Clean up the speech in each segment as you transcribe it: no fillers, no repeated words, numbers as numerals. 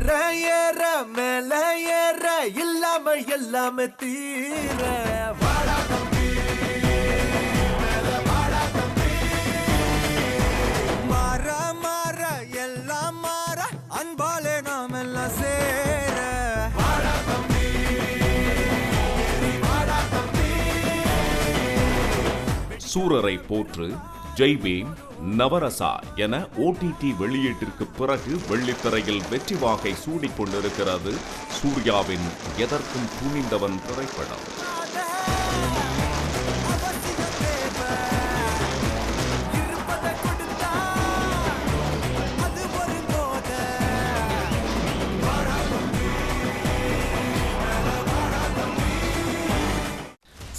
ஏற ஏற மேல ஏற இல்லாம எல்லாமே தீர வாடா தம்பி மேல வாடா தம்பி மாற மாற எல்லாம் மாற அன்பாலே நாம் எல்லாம் சேர வாடா தம்பி வாடா தம்பி. சூரரை போற்று, ஜெய் பீம், நவரசா என OTT வெளியீட்டிற்கு பிறகு வெள்ளித்திரையில் வெற்றி வாகை சூடிக்கொண்டிருக்கிறது சூர்யாவின் எதற்கும் துணிந்தவன் திரைப்படம்.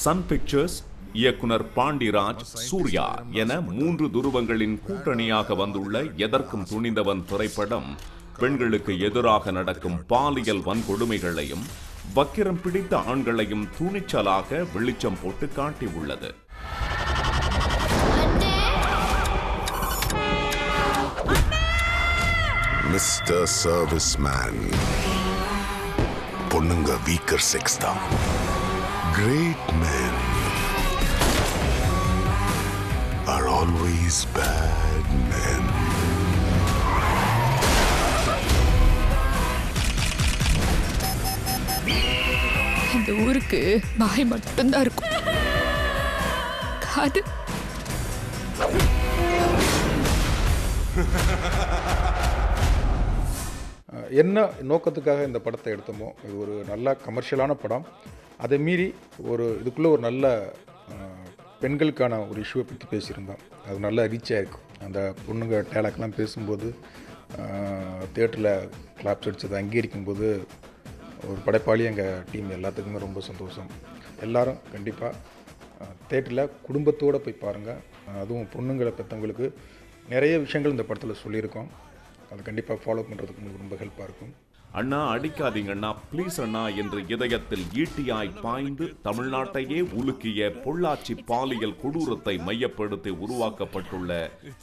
சன் பிக்சர்ஸ், இயக்குனர் பாண்டிராஜ், சூர்யா என 3 துருவங்களின் கூட்டணியாக வந்துள்ள எதற்கும் துணிந்தவன் திரைப்படம் பெண்களுக்கு எதிராக நடக்கும் பாலியல் வன்கொடுமைகளையும் வக்கிரம் பிடித்த ஆண்களையும் துணிச்சலாக வெளிச்சம் போட்டு காட்டியுள்ளது. மிஸ்டர் சர்வீஸ் மேன், பொண்ணுங்க வீக்கர் செக்ஸ் தான். Great men are always bad men. இந்த ஊருக்கு பாய் மட்டும்தான் இருக்கும். காது என்ன நோக்கத்துக்காக இந்த படத்தை எடுத்தோமோ, இது ஒரு நல்ல கமர்ஷியலான படம். அதை மீறி இதுக்குள்ளே ஒரு நல்ல பெண்களுக்கான ஒரு இஷ்யூவை பற்றி பேசியிருந்தோம். அது நல்லா ரீச் ஆகிருக்கும். அந்த பொண்ணுங்க டேலக்லாம் பேசும்போது தியேட்டரில் கிளாப்ஸ் அடித்ததை அங்கீகரிக்கும் போது ஒரு படைப்பாளி எங்கள் டீம் எல்லாத்துக்குமே ரொம்ப சந்தோஷம். எல்லோரும் கண்டிப்பாக தியேட்டரில் குடும்பத்தோடு போய் பாருங்கள். அதுவும் பொண்ணுங்களை பெற்றவங்களுக்கு நிறைய விஷயங்கள் இந்த படத்தில் சொல்லியிருக்கோம். அதை கண்டிப்பாக ஃபாலோ பண்ணுறதுக்கு உங்களுக்கு ரொம்ப ஹெல்ப்பாக இருக்கும். அண்ணா அடிக்காதீங்க அண்ணா, ப்ளீஸ் அண்ணா என்று இதயத்தில் ஈட்டியாய் பாய்ந்து தமிழ்நாட்டையே உலுக்கிய பொள்ளாச்சி பாலியல் கொடூரத்தை மையப்படுத்தி உருவாக்கப்பட்டுள்ள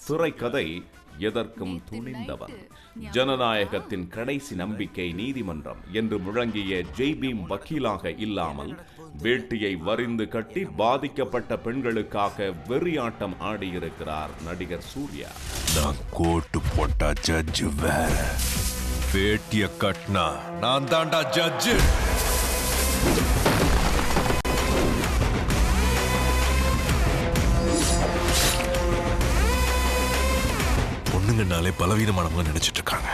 திரைக்கதை எதற்கும் துணிந்தவன். ஜனநாயகத்தின் கடைசி நம்பிக்கை நீதிமன்றம் என்று முழங்கிய ஜெய் பீம் வக்கீலாக இல்லாமல் வேட்டியை வரிந்து கட்டி பாதிக்கப்பட்ட பெண்களுக்காக வெறியாட்டம் ஆடியிருக்கிறார் நடிகர் சூர்யா. நான் கோட்டு போட்டா ஜட்ஜு வேற, வேட்டிய கட்டினா நான் தாண்டா ஜட்ஜு. பொண்ணுங்கனாலே பலவீனமானவங்க நினைச்சிட்டு இருக்காங்க.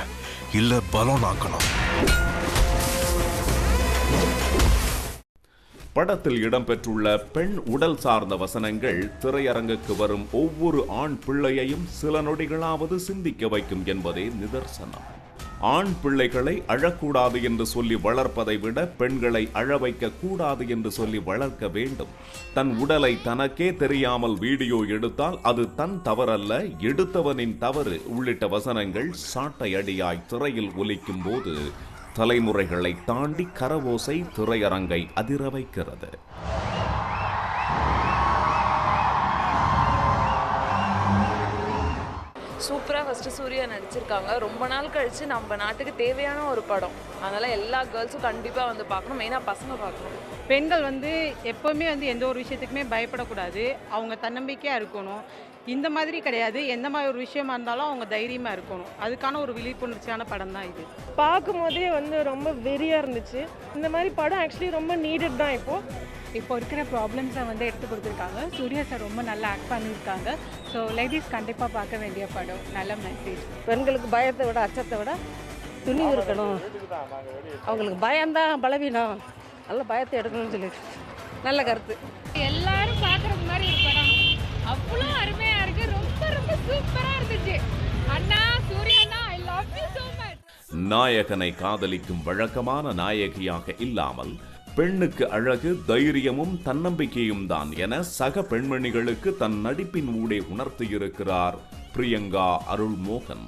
இல்ல பலம் நாக்கணும். படத்தில் இடம்பெற்றுள்ள பெண் உடல் சார்ந்த வசனங்கள் திரையரங்குக்கு வரும் ஒவ்வொரு ஆண் பிள்ளையையும் சில நொடிகளாவது சிந்திக்க வைக்கும் என்பதே நிதர்சனம். ஆண் பிள்ளைகளை அழக்கூடாது என்று சொல்லி வளர்ப்பதை விட பெண்களை அழ வைக்க கூடாது என்று சொல்லி வளர்க்க வேண்டும். தன் உடலை தனக்கே தெரியாமல் வீடியோ எடுத்தால் அது தன் தவறல்ல, எடுத்தவனின் தவறு உள்ளிட்ட வசனங்கள் சாட்டை அடியாய் திரையில் ஒலிக்கும் போது தலைமுறைகளை தாண்டி கரவோசை திரையரங்கை அதிர வைக்கிறது. சூப்பராக ஃபஸ்ட்டு சூர்யா நடிச்சிருக்காங்க. ரொம்ப நாள் கழித்து நம்ம நாட்டுக்கு தேவையான ஒரு படம். அதனால் எல்லா கேர்ள்ஸும் கண்டிப்பாக வந்து பார்க்கணும். மெயினாக பசங்க பார்க்கணும். பெண்கள் எப்போவுமே எந்த ஒரு விஷயத்துக்குமே பயப்படக்கூடாது. அவங்க தன்னம்பிக்கையாக இருக்கணும். இந்த மாதிரி கிடையாது. எந்த மாதிரி ஒரு விஷயமா இருந்தாலும் அவங்க தைரியமாக இருக்கணும். அதுக்கான ஒரு விழிப்புணர்ச்சியான படம் தான் இது. பார்க்கும்போதே ரொம்ப வெறியாக இருந்துச்சு. இந்த மாதிரி படம் ஆக்சுவலி ரொம்ப நீடட் தான். இப்போ இருக்கிற ப்ராப்ளம்ஸை எடுத்து கொடுத்துருக்காங்க. சூர்யா சார் ரொம்ப நல்லா ஆக்ட் பண்ணியிருக்காங்க. ஸோ லேடிஸ் கண்டிப்பாக பார்க்க வேண்டிய படம். நல்ல மெசேஜ். பெண்களுக்கு பயத்தை விட அச்சத்தை விட துணிவு இருக்கணும். அவங்களுக்கு பயம்தான் பலவீனம். நல்ல பயத்தை எடுக்கணும்னு சொல்லிட்டு நல்ல கருத்து. எல்லாரும் பார்க்குற மாதிரி ஒரு படம். அவ்வளோ அருமையாக இருக்கு. ரொம்ப ரொம்ப சூப்பராக இருந்துச்சு. அண்ணா Surya, I love you so much. நாயகனை காதலிக்கும் வழக்கமான நாயகியாக இல்லாமல் பெண்ணுக்கு அழகு தைரியமும் தன்னம்பிக்கையும் தான் என சக பெண்மணிகளுக்கு தன் நடிப்பின் ஊடே உணர்த்தியிருக்கிறார் பிரியங்கா அருள்மோகன்.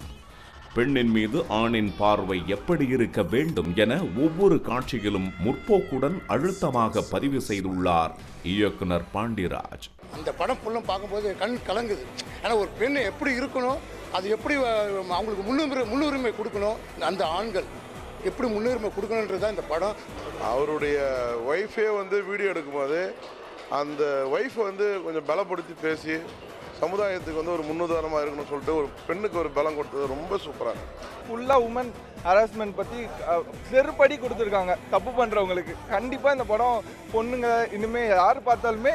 பெண்ணின் மீது ஆணின் பார்வை எப்படி இருக்க வேண்டும் என ஒவ்வொரு காட்சியிலும் முற்போக்குடன் அழுத்தமாக பதிவு செய்துள்ளார் இயக்குனர் பாண்டிராஜ். அந்த படம் ஃபுல்லும் பார்க்கும்போது கண் கலங்குது. ஆனால் ஒரு பெண் எப்படி இருக்கணும், அது எப்படி அவங்களுக்கு முன்னுரிமை கொடுக்கணும், அந்த ஆண்கள் எப்படி முன்னுரிமை கொடுக்கணுன்றது தான் இந்த படம். அவருடைய ஒய்ஃபே வந்து வீடியோ எடுக்கும்போது அந்த ஒய்ஃபை வந்து கொஞ்சம் பலப்படுத்தி பேசி சமுதாயத்துக்கு வந்து ஒரு முன்னுதாரணமாக இருக்கணும்னு சொல்லிட்டு ஒரு பெண்ணுக்கு ஒரு பலம் கொடுத்தது ரொம்ப சூப்பராக. ஃபுல்லாக உமன் ஹராஸ்மெண்ட் பற்றி செருப்படி கொடுத்துருக்காங்க தப்பு பண்ணுறவங்களுக்கு. கண்டிப்பாக இந்த படம் பொண்ணுங்க இனிமேல் யார் பார்த்தாலுமே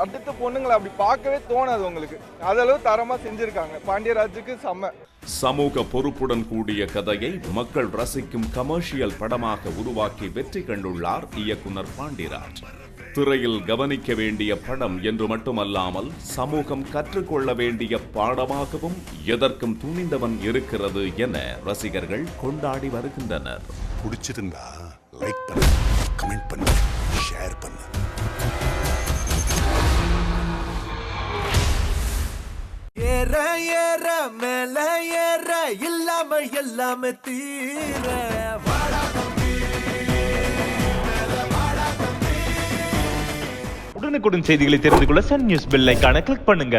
அடுத்த பொண்ணுங்களை அப்படி பார்க்கவே தோணாது உங்களுக்கு. அதளவு தரமாக செஞ்சுருக்காங்க. பாண்டியராஜுக்கு செம்ம. சமூக பொறுப்புடன் கூடிய கதையை மக்கள் ரசிக்கும் கமர்ஷியல் படமாக உருவாக்கி வெற்றி கண்டுள்ளார் இயக்குனர் பாண்டியராஜ். திரையில் கவனிக்க வேண்டிய படம் என்று மட்டுமல்லாமல் சமூகம் கற்றுக்கொள்ள வேண்டிய பாடமாகவும் எதற்கும் துணிந்தவன் இருக்கிறது என ரசிகர்கள் கொண்டாடி வருகின்றனர். பிடிச்சிருந்தா லைக் பண்ணு, கமெண்ட் பண்ணு, ஷேர் பண்ணு. ஏற ஏற மேல ஏற இல்லாம எல்லாமே தீர உடனுக்குடன் செய்திகளை தெரிந்து கொள்ள சன் நியூஸ் பெல் ஐகானை கிளிக் பண்ணுங்க.